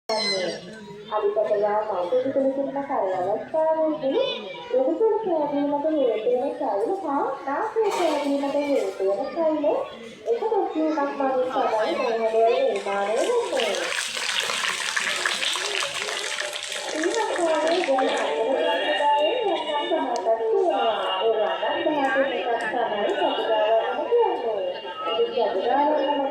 අධිපතලා මෞඛ්‍යතිලිකින කාර්යවස්ථාවේදී උඩුකය කැදීමට හේතු වෙන සෛල හා නාසය කැදීමට හේතු වෙන සෛල එකතු වීමක් මගින් තමයි මොහොතේ නිර්මාණය වෙන්නේ. ඊළඟට ගොඩ අතරදායේ යම් සමහරක් තියෙනවා. ඒවා නම් බාහිර එකක් තමයි සතුටාවම කියන්නේ. ඒ සතුටාවමද